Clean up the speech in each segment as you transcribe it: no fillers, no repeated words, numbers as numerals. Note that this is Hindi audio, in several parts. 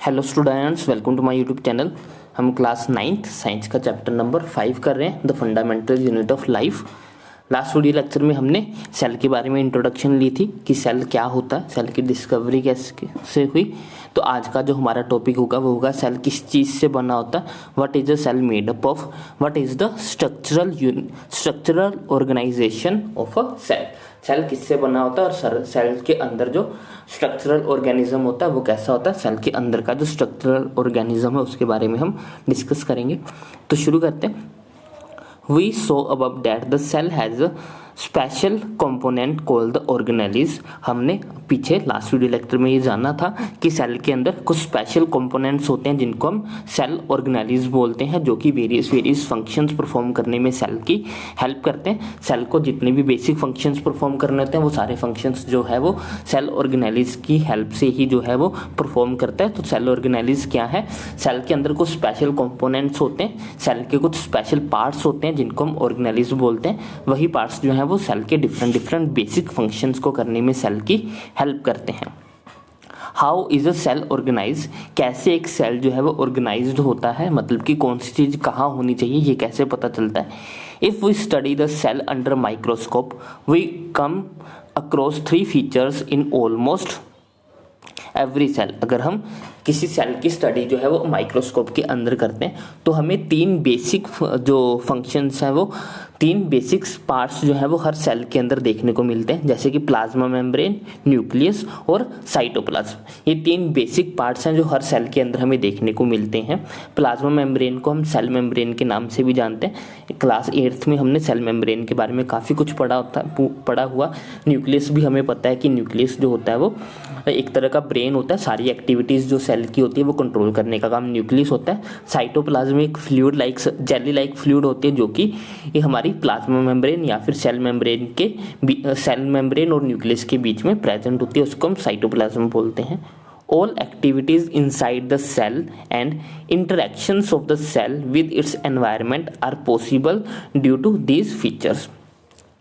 Hello students, welcome to my YouTube channel. हम क्लास 9th साइंस का चैप्टर नंबर 5 कर रहे हैं, the fundamental unit of life. Last video lecture में हमने सेल के बारे में इंट्रोडक्शन ली थी कि सेल क्या होता है, सेल की डिस्कवरी कैसे हुई। तो आज का जो हमारा टॉपिक होगा वो होगा सेल किस चीज़ से बना होता है, what is the cell made up of, what is the structural organisation of a cell. Cell किससे बना होता है और सेल के अंदर जो स्ट्रक्चरल ऑर्गेनिज्म होता है वो कैसा होता है। सेल के अंदर का जो स्ट्रक्चरल ऑर्गेनिज्म है उसके बारे में हम डिस्कस करेंगे। तो शुरू करते हैं। We saw above that the cell has a special component called the organelles. हमने पीछे लास्ट वीडियो लेक्चर में ये जाना था कि सेल के अंदर कुछ स्पेशल कंपोनेंट्स होते हैं जिनको हम सेल ऑर्गेनेलिज बोलते हैं, जो कि वेरियस फंक्शंस परफॉर्म करने में सेल की हेल्प करते हैं। सेल को जितने भी बेसिक फंक्शंस परफॉर्म करने होते हैं वो सारे फंक्शंस जो है वो सेल ऑर्गेनेलिज की हेल्प से ही जो है वो परफॉर्म करता है। तो सेल ऑर्गेनेलिज क्या है? सेल के अंदर कुछ स्पेशल कंपोनेंट्स होते हैं, सेल के कुछ स्पेशल पार्ट्स होते हैं जिनको हम ऑर्गेनेलिज बोलते हैं। वही पार्ट्स जो है वो सेल के डिफरेंट बेसिक फंक्शंस को करने में सेल की हेल्प करते हैं। How is a cell organise? कैसे एक सेल जो है वो ऑर्गेनाइज्ड होता है, मतलब कि कौन सी चीज कहाँ होनी चाहिए ये कैसे पता चलता है। If we study the cell under microscope we come across 3 features in almost every cell. अगर हम किसी सेल की स्टडी जो है वो माइक्रोस्कोप के अंदर करते हैं तो हमें 3 बेसिक जो फंक्शंस हैं वो 3 बेसिक पार्ट्स जो है वो हर सेल के अंदर देखने को मिलते हैं, जैसे कि प्लाज्मा मेम्ब्रेन, न्यूक्लियस और साइटोप्लाज्म। ये 3 बेसिक पार्ट्स हैं जो हर सेल के अंदर हमें देखने को मिलते हैं। प्लाज्मा मेम्ब्रेन को हम सेल मेम्ब्रेन के नाम से भी जानते हैं। क्लास 8th में हमने सेल मेम्ब्रेन के बारे में काफ़ी कुछ पढ़ा हुआ। न्यूक्लियस भी हमें पता है कि न्यूक्लियस जो होता है वो एक तरह का ब्रेन होता है, सारी एक्टिविटीज़ जो सेल की होती है वो कंट्रोल करने का काम न्यूक्लियस होता है। साइटोप्लाज्म एक fluid like jelly like fluid होती है जो कि ये हमारी प्लाज्मा मेम्ब्रेन या फिर सेल मेम्ब्रेन और न्यूक्लियस के बीच में प्रेजेंट होती है, उसको हम साइटोप्लाज्म बोलते हैं। All activities inside the cell and interactions of the cell with its environment are possible due to these features.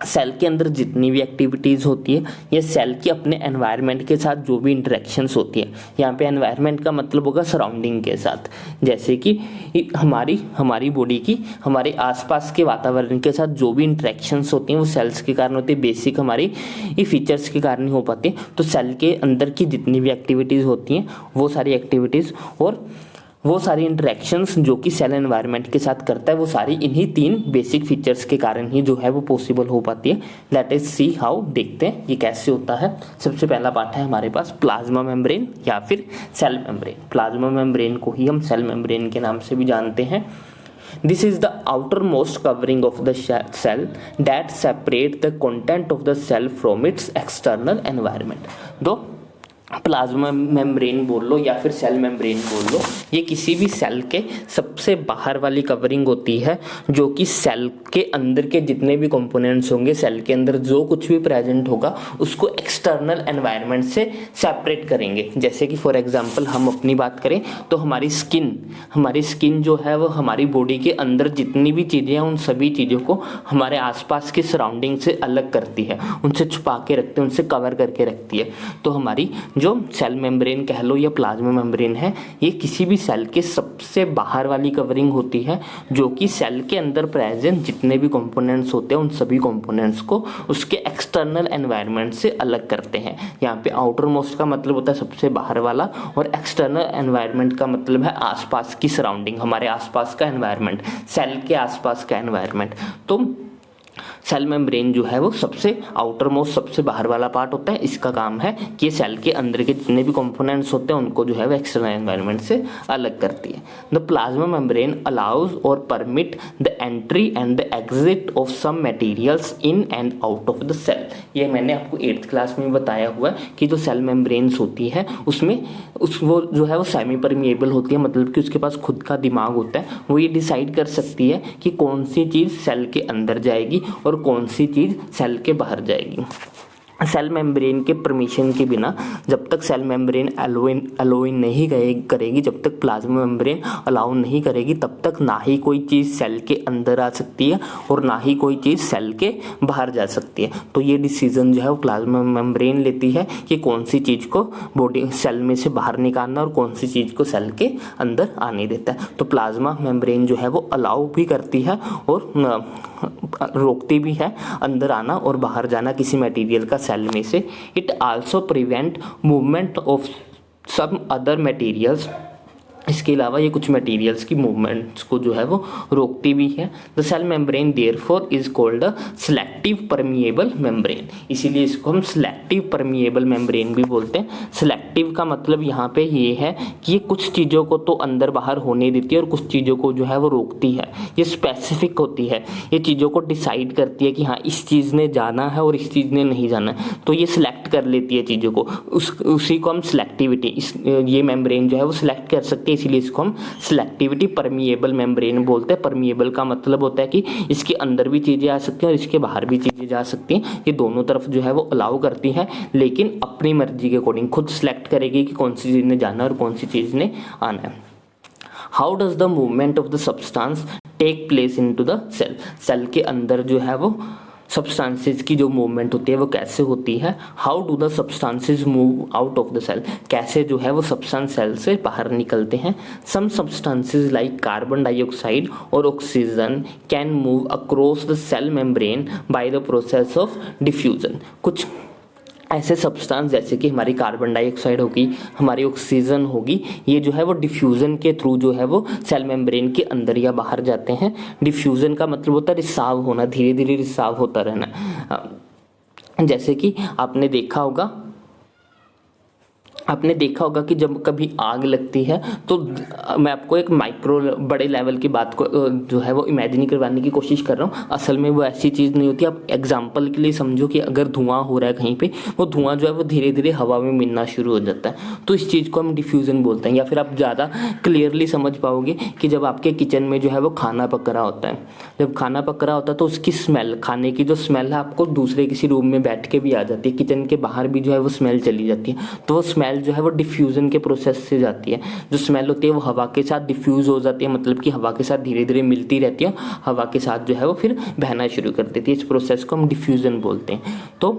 Cell के अंदर जितनी भी एक्टिविटीज़ होती है ये सेल के अपने एनवायरनमेंट के साथ जो भी इंटरेक्शंस होती है, यहाँ पे एनवायरनमेंट का मतलब होगा सराउंडिंग के साथ, जैसे कि हमारी बॉडी की हमारे आसपास के वातावरण के साथ जो भी इंटरेक्शंस होती हैं वो सेल्स के कारण होती है, बेसिक हमारी ये फीचर्स के कारण ही हो पाती है। तो सेल के अंदर की जितनी भी एक्टिविटीज़ होती हैं वो सारी एक्टिविटीज़ और वो सारी इंटरेक्शंस जो कि सेल एनवायरनमेंट के साथ करता है वो सारी इन्हीं 3 बेसिक फीचर्स के कारण ही जो है वो पॉसिबल हो पाती है। Let us see how. देखते हैं ये कैसे होता है। सबसे पहला पार्ट है हमारे पास प्लाज्मा मेम्ब्रेन या फिर सेल मेम्ब्रेन। प्लाज्मा मेम्ब्रेन को ही हम सेल मेम्ब्रेन के नाम से भी जानते हैं। This is the outermost covering of the cell that separate the content of the cell from its external environment. दो प्लाज्मा मेम्ब्रेन बोल लो या फिर सेल मेम्ब्रेन बोल लो, ये किसी भी सेल के सबसे बाहर वाली कवरिंग होती है जो कि सेल के अंदर के जितने भी कंपोनेंट्स होंगे, सेल के अंदर जो कुछ भी प्रेजेंट होगा उसको एक्सटर्नल एनवायरनमेंट से सेपरेट करेंगे। जैसे कि फॉर एग्जांपल हम अपनी बात करें तो हमारी स्किन जो है वो हमारी बॉडी के अंदर जितनी भी चीज़ें हैं उन सभी चीज़ों को हमारे आसपास की सराउंडिंग से अलग करती है, उनसे छुपा के रखती है, उनसे कवर करके रखती है। तो हमारी जो सेल मेम्ब्रेन कह लो या प्लाज्मा मेम्ब्रेन है ये किसी भी सेल के सबसे बाहर वाली कवरिंग होती है जो कि सेल के अंदर प्रेजेंट जितने भी कंपोनेंट्स होते हैं उन सभी कंपोनेंट्स को उसके एक्सटर्नल एनवायरनमेंट से अलग करते हैं। यहाँ पे आउटर मोस्ट का मतलब होता है सबसे बाहर वाला और एक्सटर्नल एनवायरनमेंट का मतलब है आसपास की सराउंडिंग, हमारे आसपास का एनवायरनमेंट, सेल के आसपास का एनवायरनमेंट। तो सेल मेम्ब्रेन जो है वो सबसे आउटर मोस्ट सबसे बाहर वाला पार्ट होता है। इसका काम है कि सेल के अंदर के जितने भी कंपोनेंट्स होते हैं उनको जो है वो एक्सटर्नल एनवायरनमेंट से अलग करती है। द प्लाज्मा मेम्ब्रेन अलाउज और permit the entry and the exit of some materials in and out of the cell. ये मैंने आपको 8th क्लास में बताया हुआ है कि जो सेल मेम्ब्रेन्स होती है उसमें वो जो है वो सेमी परमिएबल होती है, मतलब कि उसके पास खुद का दिमाग होता है। वो ये डिसाइड कर सकती है कि कौन सी चीज़ सेल के अंदर जाएगी और कौन सी चीज़ सेल के बाहर जाएगी। सेल मेम्ब्रेन के परमिशन के बिना, जब तक सेल मेम्ब्रेन अलोइन नहीं करेगी, जब तक प्लाज्मा मेम्ब्रेन अलाउ नहीं करेगी, तब तक ना ही कोई चीज़ सेल के अंदर आ सकती है और ना ही कोई चीज़ सेल के बाहर जा सकती है। तो ये डिसीजन जो है वो प्लाज्मा मेम्ब्रेन लेती है कि कौन सी चीज़ को बॉडी सेल में से बाहर निकालना और कौन सी चीज़ को सेल के अंदर आने देता है। तो प्लाज्मा मेम्ब्रेन जो है वो अलाउ भी करती है और रोकती भी है अंदर आना और बाहर जाना किसी मटेरियल का सेल में से। It also prevent movement of some other materials. इसके अलावा ये कुछ मटेरियल्स की मूवमेंट्स को जो है वो रोकती भी है। The cell membrane therefore is called a selective permeable membrane. इसीलिए इसको हम सिलेक्टिव परमिएबल मेम्ब्रेन भी बोलते हैं। सिलेक्टिव का मतलब यहाँ पे ये है कि ये कुछ चीज़ों को तो अंदर बाहर होने देती है और कुछ चीज़ों को जो है वो रोकती है। ये स्पेसिफिक होती है, ये चीज़ों को डिसाइड करती है कि हाँ इस चीज़ ने जाना है और इस चीज़ ने नहीं जाना है, तो ये सिलेक्ट कर लेती है चीज़ों को। उसी को हम सिलेक्टिविटी, ये मेम्ब्रेन जो है वो सिलेक्ट कर सकती है, इसीलिए इसको हम सिलेक्टिविटी परमिएबल मेम्ब्रेन बोलते हैं। परमिएबल का मतलब होता है कि इसके अंदर भी चीज़ें आ सकती हैं और इसके बाहर भी चीज़ें जा सकती हैं। ये दोनों तरफ जो है वो अलाउ करती हैं, लेकिन अपनी मर्जी के अकॉर्डिंग खुद सिलेक्ट करेगी कि कौन सी चीज़ ने जाना है और कौन सी चीज़ ने आना है। How does the movement of the substance take place into the cell. Cell के अंदर जो है वो सब्सटेंसेस की जो मूवमेंट होती है वो कैसे होती है। How do the substances move out of the cell. कैसे जो है वो सब्सटेंस सेल से बाहर निकलते हैं। Some substances like carbon dioxide और oxygen can move across the cell membrane by the process of diffusion. कुछ ऐसे सब्सटेंस जैसे कि हमारी कार्बन डाइऑक्साइड होगी, हमारी ऑक्सीजन होगी, ये जो है वो डिफ्यूज़न के थ्रू जो है वो सेल मेम्ब्रेन के अंदर या बाहर जाते हैं। डिफ्यूज़न का मतलब होता है रिसाव होना, धीरे धीरे रिसाव होता रहना। जैसे कि आपने देखा होगा कि जब कभी आग लगती है तो मैं आपको एक बड़े लेवल की बात को जो है वो इमेजिन करवाने की कोशिश कर रहा हूँ। असल में वो ऐसी चीज़ नहीं होती। आप एग्जांपल के लिए समझो कि अगर धुआं हो रहा है कहीं पे, वो धुआं जो है वो धीरे धीरे हवा में मिलना शुरू हो जाता है, तो इस चीज़ को हम डिफ्यूज़न बोलते हैं। या फिर आप ज़्यादा क्लियरली समझ पाओगे कि जब आपके किचन में जो है वो खाना पक रहा होता है, जब खाना पक रहा होता है तो उसकी स्मेल, खाने की जो स्मेल है आपको दूसरे किसी रूम में बैठ के भी आ जाती है, किचन के बाहर भी जो है वो स्मेल चली जाती है। तो वो स्मेल जो है वो डिफ्यूजन के प्रोसेस से जाती है। जो स्मेल होती है वो हवा के साथ डिफ्यूज हो जाती है, मतलब कि हवा के साथ धीरे धीरे मिलती रहती है, हवा के साथ जो है वो फिर बहना शुरू कर देती है। इस प्रोसेस को हम डिफ्यूजन बोलते हैं। तो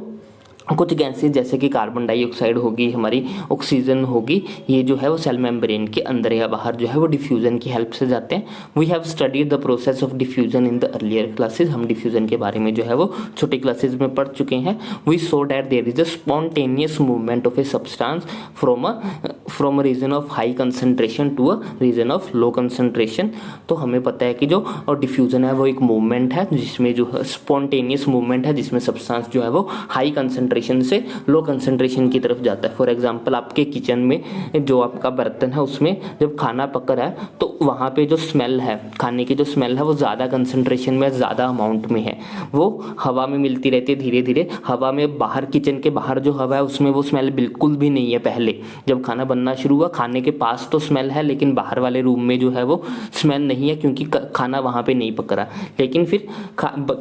कुछ गैसेज जैसे कि कार्बन डाइऑक्साइड होगी, हमारी ऑक्सीजन होगी, ये जो है वो सेल मेम्ब्रेन के अंदर या बाहर जो है वो डिफ्यूजन की हेल्प से जाते हैं। We have studied the process of diffusion in the earlier classes. हम डिफ्यूजन के बारे में जो है वो छोटी क्लासेज में पढ़ चुके हैं। We saw that there is a spontaneous movement of a substance from a region of high concentration to a region of low concentration. तो हमें पता है कि जो डिफ्यूजन है वो एक मूवमेंट है जिसमें जो स्पॉन्टेनियस मूवमेंट है, जिसमें सब्सटेंस जो है वो हाई कंसंट्रेशन से लो कंसंट्रेशन की तरफ जाता है। फॉर एग्जांपल आपके किचन में जो आपका बर्तन है उसमें जब खाना पक रहा है तो वहाँ पे जो स्मेल है, खाने की जो स्मेल है वो ज़्यादा कंसंट्रेशन में, ज़्यादा अमाउंट में है, वो हवा में मिलती रहती है धीरे धीरे। हवा में बाहर, किचन के बाहर जो हवा है उसमें वो स्मेल बिल्कुल भी नहीं है। पहले जब खाना बनना शुरू हुआ, खाने के पास तो स्मेल है लेकिन बाहर वाले रूम में जो है वो स्मेल नहीं है, क्योंकि खाना वहाँ पे नहीं पक रहा। लेकिन फिर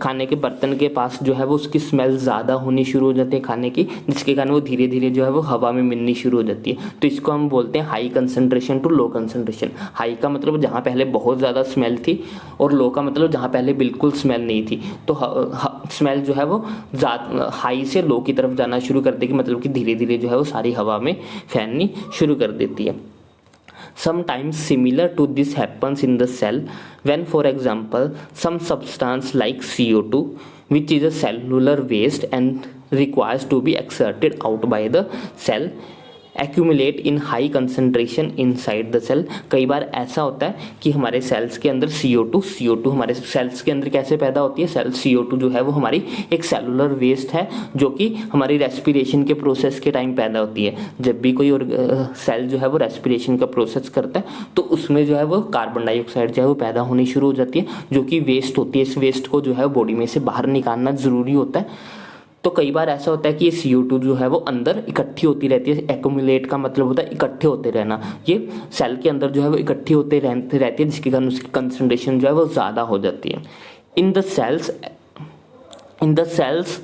खाने के बर्तन के पास जो है वो उसकी स्मेल ज़्यादा होनी शुरू हो जाती है खाने की, जिसके कारण वो धीरे धीरे जो है वो हवा में मिलनी शुरू हो जाती है। तो इसको हम बोलते हैं high concentration to low concentration. High का मतलब जहाँ पहले बहुत ज़्यादा स्मेल थी, और लो का मतलब जहाँ पहले बिल्कुल स्मेल नहीं थी। तो स्मेल जो है वो हाई से लो की तरफ जाना शुरू कर देगी, मतलब कि धीरे धीरे जो है वो सारी हवा में फैलनी शुरू कर देती है। Sometimes similar to this happens in the cell when, for example, some substance like CO2, which is a cellular waste and requires to be exerted out by the cell, accumulate in high concentration inside the cell. कई बार ऐसा होता है कि हमारे सेल्स के अंदर CO2 हमारे सेल्स के अंदर कैसे पैदा होती है। CO2 जो है वो हमारी एक सेलुलर वेस्ट है जो कि हमारी रेस्पिरेशन के प्रोसेस के टाइम पैदा होती है। जब भी कोई सेल जो है वो रेस्पिरेशन का प्रोसेस करता है तो उसमें जो है वो कार्बन डाइऑक्साइड जो है वो पैदा होनी शुरू हो जाती है, जो कि वेस्ट होती है। इस वेस्ट को जो है बॉडी में से बाहर निकालना ज़रूरी होता है। तो कई बार ऐसा होता है कि ये CO2 जो है वो अंदर इकट्ठी होती रहती है। एक्यूमुलेट का मतलब होता है इकट्ठे होते रहना। ये सेल के अंदर जो है वो इकट्ठी होते रहती है, जिसके कारण उसकी कंसंट्रेशन जो है वो ज़्यादा हो जाती है। In the cells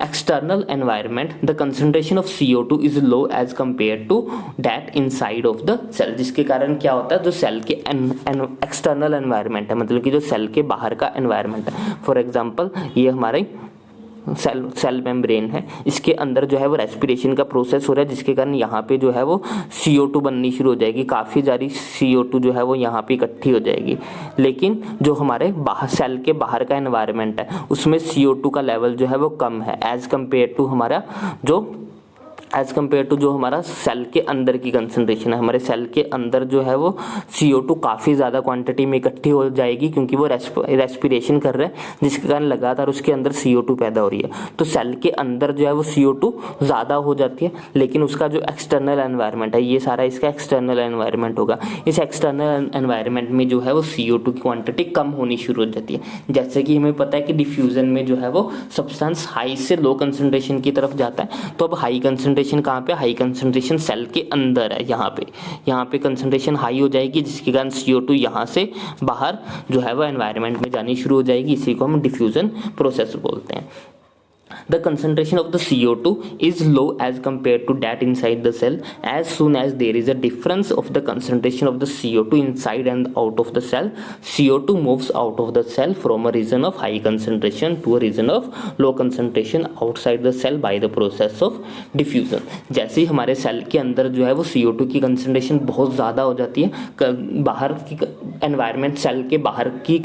external environment the concentration of CO2 is low as compared to that inside of the cell, जिसके कारण क्या होता है, जो सेल के एक्सटर्नल एनवायरनमेंट है, मतलब कि जो सेल के बाहर का एनवायरनमेंट है, फॉर एग्जांपल ये हमारे सेल मेम्ब्रेन है, इसके अंदर जो है वो रेस्पिरेशन का प्रोसेस हो रहा है, जिसके कारण यहाँ पे जो है वो CO2 बननी शुरू हो जाएगी, काफ़ी सारी CO2 जो है वो यहाँ पे इकट्ठी हो जाएगी। लेकिन जो हमारे बाहर सेल के बाहर का एनवायरनमेंट है उसमें CO2 का लेवल जो है वो कम है एज कम्पेयर टू जो हमारा सेल के अंदर की कंसंट्रेशन है। हमारे सेल के अंदर जो है वो CO2 काफ़ी ज़्यादा क्वांटिटी में इकट्ठी हो जाएगी, क्योंकि वो रेस्पिरेशन कर रहा है, जिसके कारण लगातार उसके अंदर CO2 पैदा हो रही है। तो सेल के अंदर जो है वो CO2 ज़्यादा हो जाती है, लेकिन उसका जो एक्सटर्नल एनवायरनमेंट है, ये सारा इसका एक्सटर्नल एनवायरनमेंट होगा। इस एक्सटर्नल एनवायरनमेंट में जो है वो CO2 की क्वांटिटी कम होनी शुरू हो जाती है। जैसे कि हमें पता है कि डिफ्यूजन में जो है वो सब्सटेंस हाई से लो कंसंट्रेशन की तरफ जाता है, तो अब हाई कंसंट्रेशन कहाँ पे, हाई कंसंट्रेशन सेल के अंदर है, यहाँ पे कंसंट्रेशन हाई हो जाएगी, जिसके कारण CO2 यहाँ से बाहर जो है वो एनवायरनमेंट में जानी शुरू हो जाएगी। इसी को हम डिफ्यूजन प्रोसेस बोलते हैं। The concentration of the CO2 is low as compared to that inside the cell. As soon as there is a difference of the concentration of the CO2 inside and out of the cell, CO2 moves out of the cell from a region of high concentration to a region of low concentration outside the cell by the process of diffusion. जैसे ही हमारे सेल के अंदर जो है वो CO2 की कंसंट्रेशन बहुत ज़्यादा हो जाती है, बाहर की एनवायरनमेंट सेल के बाहर की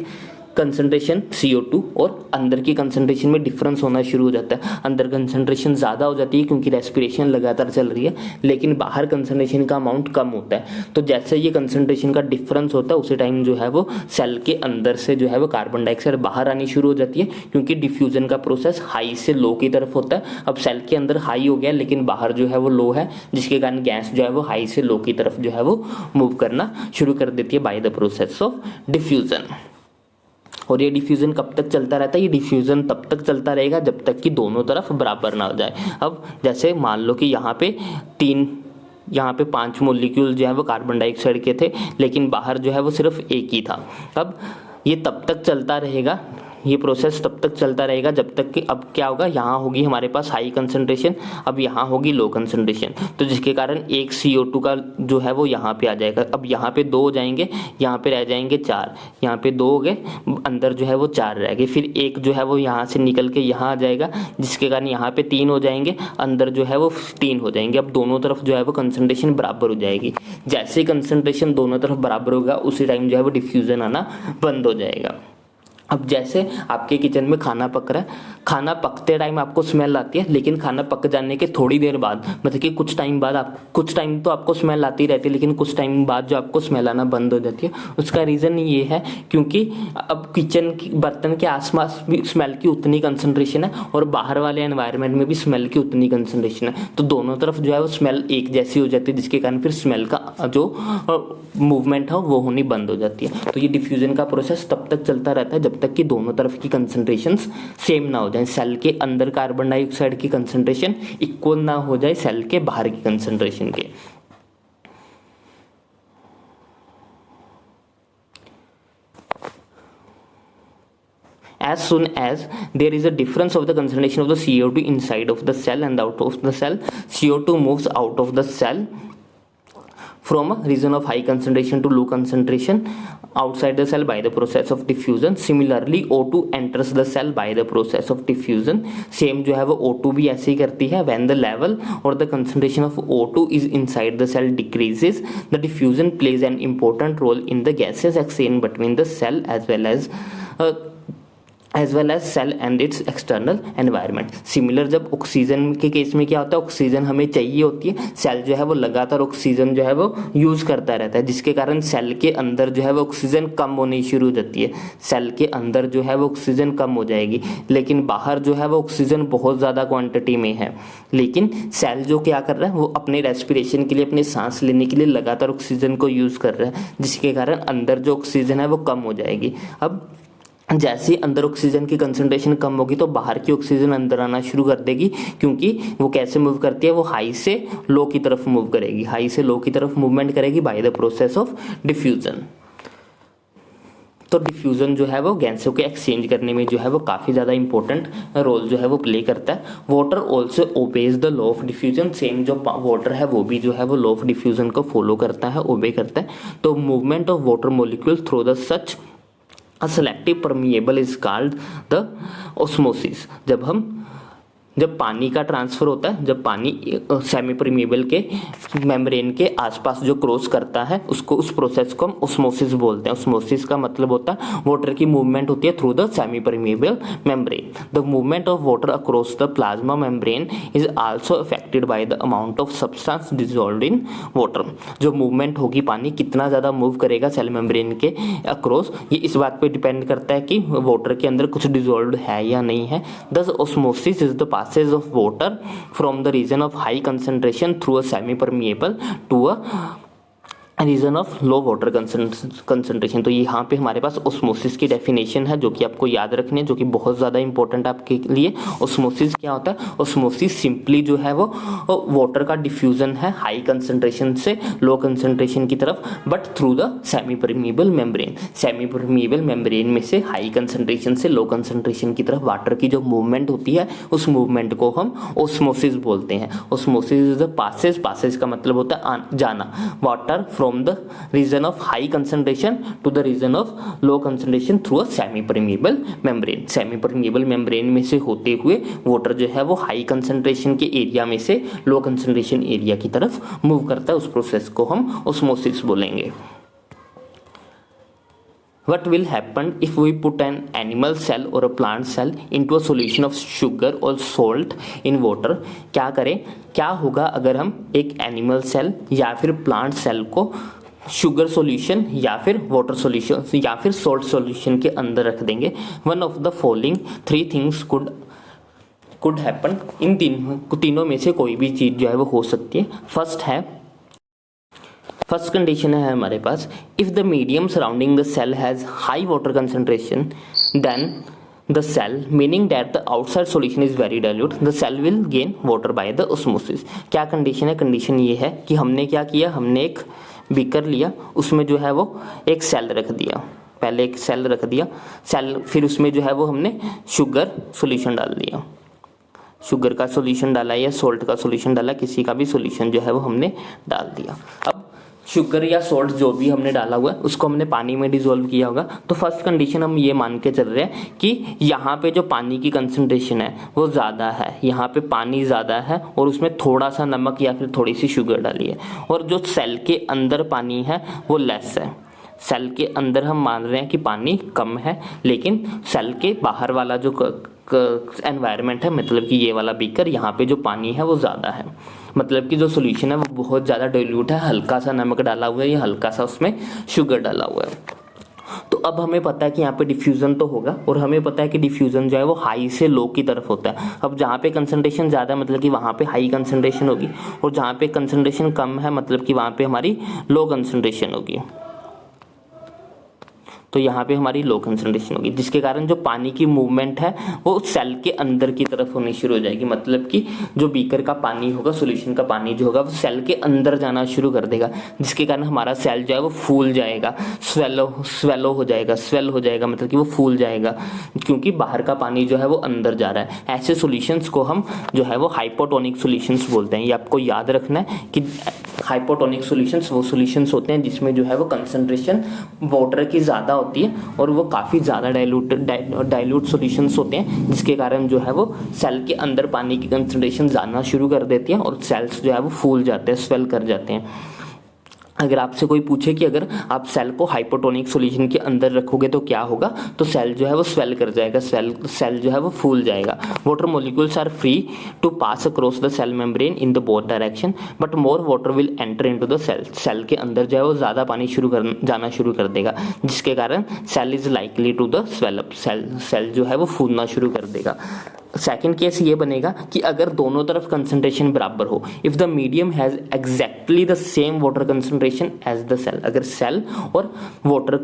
कंसंट्रेशन CO2 और अंदर की कंसंट्रेशन में डिफरेंस होना शुरू हो जाता है। अंदर कंसंट्रेशन ज़्यादा हो जाती है क्योंकि रेस्पिरेशन लगातार चल रही है, लेकिन बाहर कंसंट्रेशन का अमाउंट कम होता है। तो जैसे ये कंसंट्रेशन का डिफरेंस होता है, उसी टाइम जो है वो सेल के अंदर से जो है वो कार्बन डाइऑक्साइड बाहर आनी शुरू हो जाती है, क्योंकि डिफ्यूजन का प्रोसेस हाई से लो की तरफ होता है। अब सेल के अंदर हाई हो गया, लेकिन बाहर जो है वो लो है, जिसके कारण गैस जो है वो हाई से लो की तरफ जो है वो मूव करना शुरू कर देती है bye the process of diffusion. और ये डिफ्यूजन कब तक चलता रहता है, ये डिफ्यूजन तब तक चलता रहेगा जब तक कि दोनों तरफ बराबर ना हो जाए। अब जैसे मान लो कि यहाँ पे 5 मॉलिक्यूल जो है वो कार्बन डाइऑक्साइड के थे, लेकिन बाहर जो है वो सिर्फ एक ही था। अब ये तब तक चलता रहेगा, ये प्रोसेस तब तक चलता रहेगा जब तक कि अब क्या होगा, यहाँ होगी हमारे पास हाई कंसंट्रेशन, अब यहाँ होगी लो कंसंट्रेशन, तो जिसके कारण एक CO2 का जो है वो यहाँ पे आ जाएगा। अब यहाँ पे 2 हो जाएंगे, यहाँ पे रह जाएंगे 4, यहाँ पे 2 हो गए, अंदर जो है वो 4 रह गए, फिर एक जो है वो यहाँ से निकल के यहाँ आ जाएगा, जिसके कारण यहाँ पे 3 हो जाएंगे, अंदर जो है वो 3 हो जाएंगे। अब दोनों तरफ जो है वो कंसंट्रेशन बराबर हो जाएगी। जैसे कंसंट्रेशन दोनों तरफ बराबर होगा, उसी टाइम जो है वो डिफ्यूजन आना बंद हो जाएगा। अब जैसे आपके किचन में खाना पक रहा है, खाना पकते टाइम आपको स्मेल आती है, लेकिन खाना पक जाने के थोड़ी देर बाद, मतलब कि कुछ टाइम तो आपको स्मेल आती रहती है, लेकिन कुछ टाइम बाद जो आपको स्मेल आना बंद हो जाती है। उसका रीज़न ये है क्योंकि अब किचन की बर्तन के आसपास भी स्मेल की उतनी कंसंट्रेशन है और बाहर वाले एनवायरनमेंट में भी स्मेल की उतनी कंसंट्रेशन है, तो दोनों तरफ जो है वो स्मेल एक जैसी हो जाती है, जिसके कारण फिर स्मेल का जो मूवमेंट है वो होनी बंद हो जाती है। तो ये डिफ्यूजन का प्रोसेस तब तक चलता रहता है जब तक कि दोनों तरफ की कंसंट्रेशंस सेम ना हो जाए। सेल के अंदर कार्बन डाइऑक्साइड की कंसंट्रेशन इक्वल ना हो जाए सेल के बाहर की कंसंट्रेशन के। As soon as there is a difference of the concentration of the CO2 inside of the cell and out of the cell, CO2 moves out of the cell from a region of high concentration to low concentration outside the cell by the process of diffusion. Similarly, O2 enters the cell by the process of diffusion. Same जो है वो O2 भी ऐसे ही करती है। When the level or the concentration of O2 is inside the cell decreases, the diffusion plays an important role in the gases exchange between the cell as well as cell and its external environment. Similar जब ऑक्सीजन के केस में क्या होता है, ऑक्सीजन हमें चाहिए होती है, सेल जो है वो लगातार ऑक्सीजन जो है वो यूज करता रहता है, जिसके कारण सेल के अंदर जो है वो ऑक्सीजन कम होनी शुरू हो जाती है। सेल के अंदर जो है वो ऑक्सीजन कम हो जाएगी, लेकिन बाहर जो है वो ऑक्सीजन बहुत ज़्यादा क्वांटिटी में है। लेकिन सेल जो क्या कर रहा है, वो अपने रेस्पिरेशन के लिए, अपने सांस लेने के लिए लगातार ऑक्सीजन को यूज कर रहा है, जिसके कारण अंदर जो ऑक्सीजन है वो कम हो जाएगी। अब जैसे अंदर ऑक्सीजन की कंसंट्रेशन कम होगी तो बाहर की ऑक्सीजन अंदर आना शुरू कर देगी, क्योंकि वो कैसे मूव करती है, वो हाई से लो की तरफ मूव करेगी, हाई से लो की तरफ मूवमेंट करेगी bye the process of diffusion. तो डिफ्यूज़न जो है वो गैसों के एक्सचेंज करने में जो है वो काफ़ी ज़्यादा इंपॉर्टेंट रोल जो है वो प्ले करता है। Water also obeys the law of diffusion, same जो वाटर है वो भी जो है वो लॉ ऑफ डिफ्यूजन को फॉलो करता है, ओबे करता है। तो movement of water molecule through the such a selective permeable is called the osmosis. जब पानी का ट्रांसफर होता है, जब पानी सेमी परमिएबल के मेम्ब्रेन के आसपास जो क्रॉस करता है उसको, उस प्रोसेस को हम ऑस्मोसिस बोलते हैं। ऑस्मोसिस का मतलब होता है वाटर की मूवमेंट होती है through the semi permeable membrane. The movement of water across the plasma membrane is also affected by the amount of substance dissolved in water. जो मूवमेंट होगी, पानी कितना ज़्यादा मूव करेगा सेल मेम्ब्रेन के अक्रॉस, ये इस बात पे डिपेंड करता है कि वाटर के अंदर कुछ डिसॉल्व्ड है या नहीं है। दस osmosis is the passage of water from the region of high concentration through a semi-permeable to a region of low water concentration. तो यहाँ पे हमारे पास ऑस्मोसिस की डेफिनेशन है जो कि आपको याद रखनी है, जो कि बहुत ज़्यादा इंपॉर्टेंट है आपके लिए। ऑस्मोसिस क्या होता है? ऑस्मोसिस सिंपली जो है वो वाटर का डिफ्यूजन है हाई कंसंट्रेशन से लो कंसंट्रेशन की तरफ, but through the semi permeable membrane. Semi permeable membrane में से हाई कंसंट्रेशन से लो कंसंट्रेशन की तरफ वाटर की जो मूवमेंट होती है, उस मूवमेंट को हम ऑस्मोसिस बोलते हैं। ऑस्मोसिस इज द पासेज का मतलब होता है जाना, water from the region of high concentration to the region of low concentration through a semi-permeable membrane। semi-permeable membrane में से होते हुए वाटर जो है वो हाई कंसंट्रेशन के एरिया में से लो कंसंट्रेशन एरिया की तरफ मूव करता है। उस प्रोसेस को हम ऑस्मोसिस बोलेंगे। What will happen if we put an animal cell or a plant cell into a solution of sugar or salt in water? क्या होगा अगर हम एक एनिमल सेल या फिर प्लांट सेल को शुगर सॉल्यूशन या फिर वाटर सॉल्यूशन या फिर सॉल्ट सॉल्यूशन के अंदर रख देंगे? One of the following three things could happen. इन तीनों में से कोई भी चीज़ जो है वो हो सकती है। फर्स्ट कंडीशन है हमारे पास, if the medium surrounding the cell has high water concentration then the cell, meaning that the outside solution is very dilute, the cell will gain water by the osmosis. क्या कंडीशन है? कंडीशन ये है कि हमने क्या किया, हमने एक बीकर लिया, उसमें जो है वो एक सेल रख दिया, पहले एक सेल रख दिया, फिर उसमें जो है वो हमने शुगर सॉल्यूशन डाल दिया, शुगर का सॉल्यूशन डाला या सॉल्ट का सॉल्यूशन डाला, किसी का भी सॉल्यूशन जो है वो हमने डाल दिया। अब शुगर या सॉल्ट जो भी हमने डाला हुआ है उसको हमने पानी में डिसॉल्व किया होगा। तो फर्स्ट कंडीशन हम ये मान के चल रहे हैं कि यहाँ पे जो पानी की कंसंट्रेशन है वो ज़्यादा है, यहाँ पे पानी ज़्यादा है और उसमें थोड़ा सा नमक या फिर थोड़ी सी शुगर डाली है, और जो सेल के अंदर पानी है वो लेस है। सेल के अंदर हम मान रहे हैं कि पानी कम है, लेकिन सेल के बाहर वाला जो एनवायरनमेंट है, मतलब कि ये वाला बीकर, यहाँ पे जो पानी है वो ज़्यादा है, मतलब कि जो सॉल्यूशन है वो बहुत ज़्यादा डाइल्यूट है, हल्का सा नमक डाला हुआ है या हल्का सा उसमें शुगर डाला हुआ है। तो अब हमें पता है कि यहाँ पे डिफ्यूजन तो होगा, और हमें पता है कि डिफ्यूजन जो है वो हाई से लो की तरफ होता है। अब जहाँ पे कंसंट्रेशन ज़्यादा है मतलब कि वहाँ पे हाई कंसंट्रेशन होगी, और जहाँ पे कंसंट्रेशन कम है मतलब कि वहाँ पे हमारी लो कंसंट्रेशन होगी। तो यहाँ पे हमारी लो कंसंट्रेशन होगी, जिसके कारण जो पानी की मूवमेंट है वो सेल के अंदर की तरफ होनी शुरू हो जाएगी। मतलब कि जो बीकर का पानी होगा, सॉल्यूशन का पानी जो होगा वो सेल के अंदर जाना शुरू कर देगा, जिसके कारण हमारा सेल जो है वो फूल जाएगा, स्वेल हो जाएगा, मतलब कि वो फूल जाएगा, क्योंकि बाहर का पानी जो है वो अंदर जा रहा है। ऐसे सॉल्यूशंस को हम जो है वो हाइपोटोनिक सॉल्यूशंस बोलते हैं। ये आपको याद रखना है कि हाइपोटोनिक सॉल्यूशंस वो सॉल्यूशंस होते हैं जिसमें जो है वो कंसंट्रेशन वाटर की ज़्यादा होती है और वो काफ़ी ज़्यादा डाइल्यूट सॉल्यूशंस होते हैं, जिसके कारण जो है वो सेल के अंदर पानी की कंसंट्रेशन जाना शुरू कर देती है और सेल्स जो है वो फूल जाते हैं, स्वेल कर जाते हैं। अगर आपसे कोई पूछे कि अगर आप सेल को हाइपोटोनिक सॉल्यूशन के अंदर रखोगे तो क्या होगा, तो सेल जो है वो स्वेल कर जाएगा, सेल जो है वो फूल जाएगा। Water molecules are free to pass across the cell membrane in the both direction, but more water will enter into the cell. Cell के अंदर जो है वो ज़्यादा पानी जाना शुरू कर देगा, जिसके कारण cell is likely to the swell up, cell जो है वो फूलना शुरू कर देगा। सेकंड केस ये बनेगा कि अगर दोनों तरफ कंसंट्रेशन बराबर हो, if the medium has exactly the same water concentration as the cell, अगर सेल और वाटर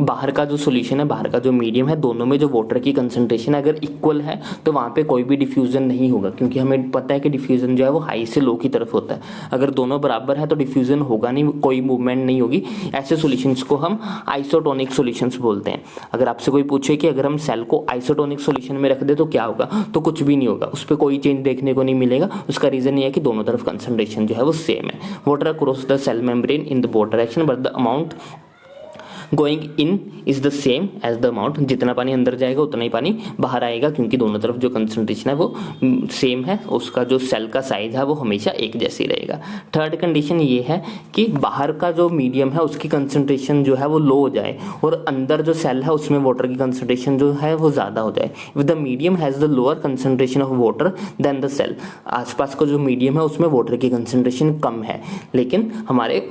बाहर का जो सॉल्यूशन है, बाहर का जो मीडियम है, दोनों में जो वाटर की कंसंट्रेशन अगर इक्वल है तो वहां पे कोई भी डिफ्यूजन नहीं होगा, क्योंकि हमें पता है कि डिफ्यूजन जो है वो हाई से लो की तरफ होता है। अगर दोनों बराबर है तो डिफ्यूजन होगा नहीं, कोई मूवमेंट नहीं होगी। ऐसे सॉल्यूशंस को हम आइसोटोनिक सॉल्यूशंस बोलते हैं। अगर आपसे कोई पूछे कि अगर हम सेल को आइसोटोनिक सॉल्यूशन में रख दे तो क्या होगा, तो कुछ भी नहीं होगा, उस पर कोई चेंज देखने को नहीं मिलेगा। उसका रीजन ये है कि दोनों तरफ कंसंट्रेशन जो है वो सेम है। Water across the cell membrane in the both direction but the amount going in is the same as the amount, जितना पानी अंदर जाएगा उतना ही पानी बाहर आएगा, क्योंकि दोनों तरफ जो कंसंट्रेशन है वो सेम है। उसका जो सेल का साइज है वो हमेशा एक जैसी रहेगा। थर्ड कंडीशन ये है कि बाहर का जो मीडियम है उसकी कंसंट्रेशन जो है वो लो हो जाए और अंदर जो सेल है उसमें वाटर की कंसंट्रेशन जो है वो ज़्यादा हो जाए। If the medium has the lower concentration of water than the cell, आसपास का जो मीडियम है उसमें वाटर की कंसंट्रेशन कम है, लेकिन हमारे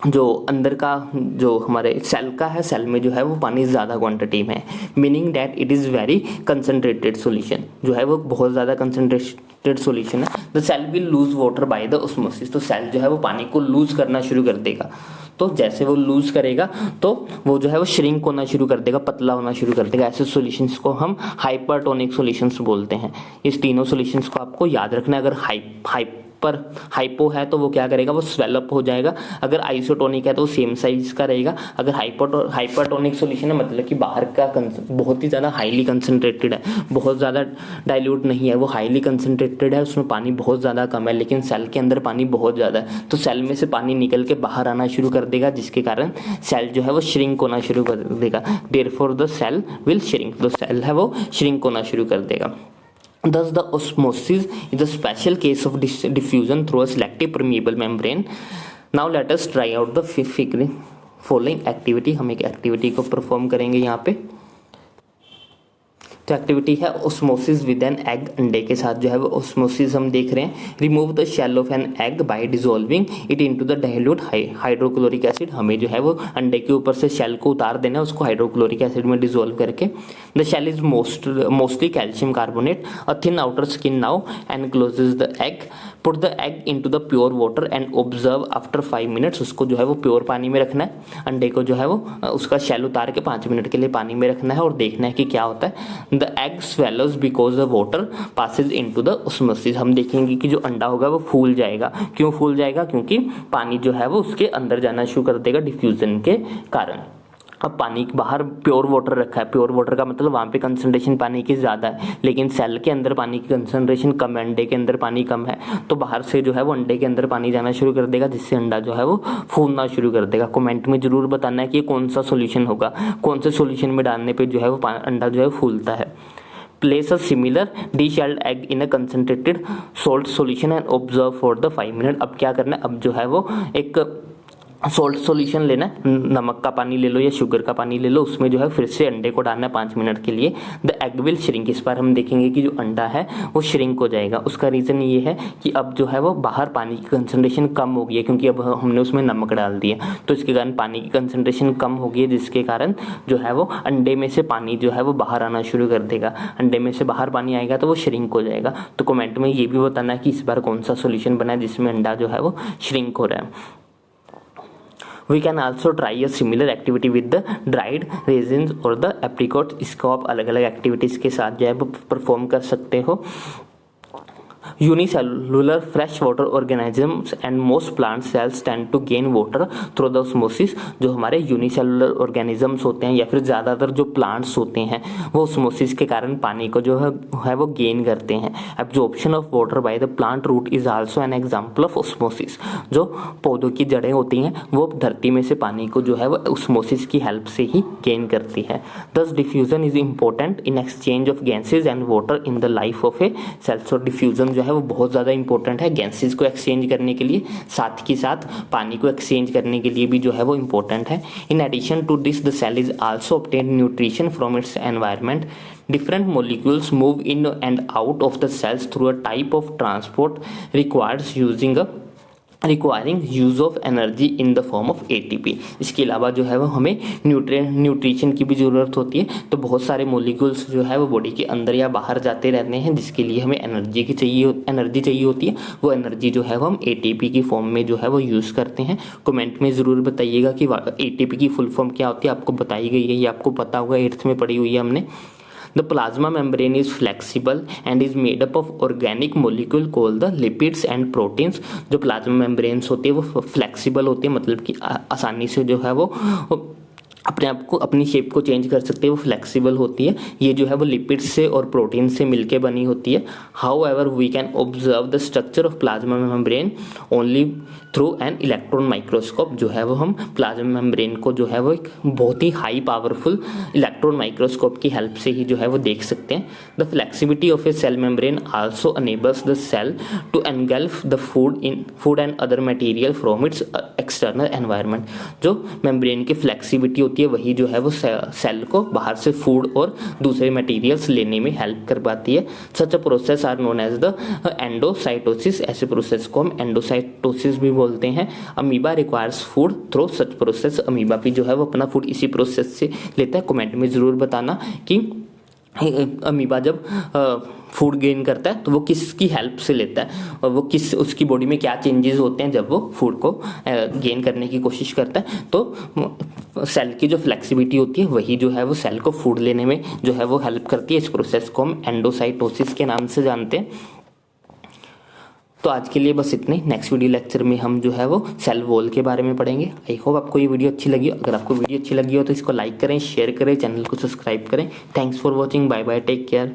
जो अंदर का जो हमारे सेल का है, सेल में जो है वो पानी ज़्यादा क्वांटिटी में है, meaning that it is very concentrated solution, जो है वो बहुत ज़्यादा कंसनट्रेटेड सॉल्यूशन है। The cell will lose water by the osmosis, तो सेल जो है वो पानी को लूज करना शुरू कर देगा। तो जैसे वो लूज करेगा तो वो जो है वो श्रिंक होना शुरू कर देगा, पतला होना शुरू कर देगा। ऐसे सॉल्यूशंस को हम हाइपरटोनिक सॉल्यूशंस बोलते हैं। इस तीनों सॉल्यूशंस को आपको याद रखना है। अगर हाइपो है तो वो क्या करेगा, वो स्वेलअप हो जाएगा। अगर आइसोटोनिक है तो वो सेम साइज का रहेगा। अगर हाइपरटोनिक सॉल्यूशन है मतलब कि बाहर का बहुत ही ज़्यादा हाईली कंसनट्रेटेड है, बहुत ज़्यादा डाइल्यूट नहीं है, वो हाईली कंसनट्रेटेड है, उसमें पानी बहुत ज़्यादा कम है, लेकिन सेल के अंदर पानी बहुत ज़्यादा है, तो सेल में से पानी निकल के बाहर आना शुरू कर देगा, जिसके कारण सेल जो है वो श्रिंक होना शुरू कर देगा। Therefore the cell will shrink, तो सेल है वो श्रिंक होना शुरू कर देगा। Thus, the osmosis is a special case of diffusion through a selective permeable membrane. Now, let us try out the following activity. हम एक एक्टिविटी को परफॉर्म करेंगे यहाँ पे। तो एक्टिविटी है ओस्मोसिस विद एन एग, अंडे के साथ जो है वो ओस्मोसिस हम देख रहे हैं। Remove the shell of an egg by dissolving it into the dilute hydrochloric acid. हमें जो है वो अंडे के ऊपर से शेल को उतार देना है, उसको हाइड्रोक्लोरिक एसिड में डिसॉल्व करके। The shell is mostly calcium carbonate, a thin outer skin now encloses the egg. Put the egg into the pure water and observe after 5 minutes. उसको जो है वो प्योर पानी में रखना है, अंडे को जो है वो उसका शेल उतार के 5 मिनट के लिए पानी में रखना है और देखना है कि क्या होता है। The egg swallows because the water passes into the osmosis. हम देखेंगे कि जो अंडा होगा वो फूल जाएगा। क्यों फूल जाएगा? क्योंकि पानी जो है वो उसके अंदर जाना शुरू कर देगा डिफ्यूजन के कारण। अब पानी बाहर प्योर वाटर रखा है, प्योर वाटर का मतलब वहाँ पे कंसंट्रेशन पानी की ज़्यादा है, लेकिन सेल के अंदर पानी की कंसंट्रेशन कम है, अंडे के अंदर पानी कम है, तो बाहर से जो है वो अंडे के अंदर पानी जाना शुरू कर देगा, जिससे अंडा जो है वो फूलना शुरू कर देगा। कमेंट में जरूर बताना है कि ये कौन सा सोल्यूशन होगा, कौन से सोल्यूशन में डालने पर जो है वो अंडा जो है फूलता है। Place a similar de-shelled egg in a concentrated salt solution and observe for the 5 minutes। अब क्या करना है, अब जो है वो एक सॉल्ट सॉल्यूशन लेना है, नमक का पानी ले लो या शुगर का पानी ले लो, उसमें जो है फिर से अंडे को डालना है 5 मिनट के लिए। The egg will shrink. इस बार हम देखेंगे कि जो अंडा है वो श्रिंक हो जाएगा। उसका रीज़न ये है कि अब जो है वो बाहर पानी की कंसंट्रेशन कम हो गई है, क्योंकि अब हमने उसमें नमक डाल दिया, तो इसके कारण पानी की कंसंट्रेशन कम हो गई है, जिसके कारण जो है वो अंडे में से पानी जो है वो बाहर आना शुरू कर देगा। अंडे में से बाहर पानी आएगा तो वो श्रिंक हो जाएगा। तो कमेंट में ये भी बताना है कि इस बार कौन सा सोल्यूशन बना है जिसमें अंडा जो है वो श्रिंक हो रहा है। We can also try a similar activity with the dried raisins or the apricots। इसको आप अलग अलग एक्टिविटीज़ के साथ जो है वो परफॉर्म कर सकते हो। Unicellular freshwater organisms and most plant cells tend to gain water through the osmosis। जो हमारे यूनिसेलुलर ऑर्गेनिजम्स होते हैं या फिर ज़्यादातर जो प्लांट्स होते हैं वो osmosis के कारण पानी को जो है वो गेन करते हैं। Absorption of water by the plant root is also an example of osmosis। जो पौधों की जड़ें होती हैं वो धरती में से पानी को जो है वो osmosis की हेल्प से ही गेन करती है। Thus diffusion is important in exchange of gases and water in the life of a cell। So diffusion जो है वो बहुत ज़्यादा इंपॉर्टेंट है गैसेस को एक्सचेंज करने के लिए, साथ ही साथ पानी को एक्सचेंज करने के लिए भी जो है वो इंपॉर्टेंट है। In addition to this the cell is also obtain nutrition from its environment. Different molecules move in and out of the cells through a type of transport requires using a requiring use of energy in the form of ATP. इसके अलावा जो है वो हमें न्यूट्रिशन की भी ज़रूरत होती है। तो बहुत सारे मोलिक्यूल्स जो है वो बॉडी के अंदर या बाहर जाते रहते हैं, जिसके लिए हमें एनर्जी चाहिए होती है। वो एनर्जी जो है वो हम एटीपी की फॉर्म में जो है वो यूज़ करते हैं। कमेंट में ज़रूर बताइएगा कि एटीपी की फुल फॉर्म क्या होती है। आपको बताई गई है, ये आपको पता होगा, 8th में पढ़ी हुई है हमने। The plasma membrane is flexible and is made up of organic molecule called the lipids and proteins। जो प्लाज्मा मेम्ब्रेन्स होती है वो फ्लेक्सिबल होती है, मतलब कि आसानी से जो है वो अपने आप को, अपनी शेप को चेंज कर सकते हैं, वो फ्लेक्सिबल होती है। ये जो है वो लिपिड्स से और प्रोटीन से मिलके बनी होती है। However we can observe the structure of plasma membrane only through an electron microscope. जो है वो हम प्लाज्मा मेम्ब्रेन को जो है वो एक बहुत ही हाई पावरफुल इलेक्ट्रॉन माइक्रोस्कोप की हेल्प से ही जो है वो देख सकते हैं। The flexibility of a cell membrane also enables the cell to engulf the food and other material from its external environment. जो मेम्ब्रेन की फ्लेक्सिबिलिटी होती है वही जो है वो सेल को बाहर से फूड और दूसरे मटेरियल्स लेने में हेल्प कर पाती है। Such a process are known as the endocytosis. ऐसे प्रोसेस को हम एंडोसाइटोसिस भी बोलते हैं। Amoeba requires food through such process. Amoeba भी जो है वो अपना फूड इसी प्रोसेस से लेता है। कमेंट में ज़रूर बताना कि अमीबा जब फूड गेन करता है तो वो किसकी हेल्प से लेता है, और वो किस, उसकी बॉडी में क्या चेंजेस होते हैं जब वो फूड को गेन करने की कोशिश करता है। तो सेल की जो फ्लेक्सिबिलिटी होती है वही जो है वो सेल को फूड लेने में जो है वो हेल्प करती है। इस प्रोसेस को हम एंडोसाइटोसिस के नाम से जानते हैं। तो आज के लिए बस इतने। नेक्स्ट वीडियो लेक्चर में हम जो है वो सेल वॉल के बारे में पढ़ेंगे। आई होप आपको ये वीडियो अच्छी लगी। अगर आपको वीडियो अच्छी लगी हो तो इसको लाइक करें, शेयर करें, चैनल को सब्सक्राइब करें। Thanks for watching. Bye bye, take care.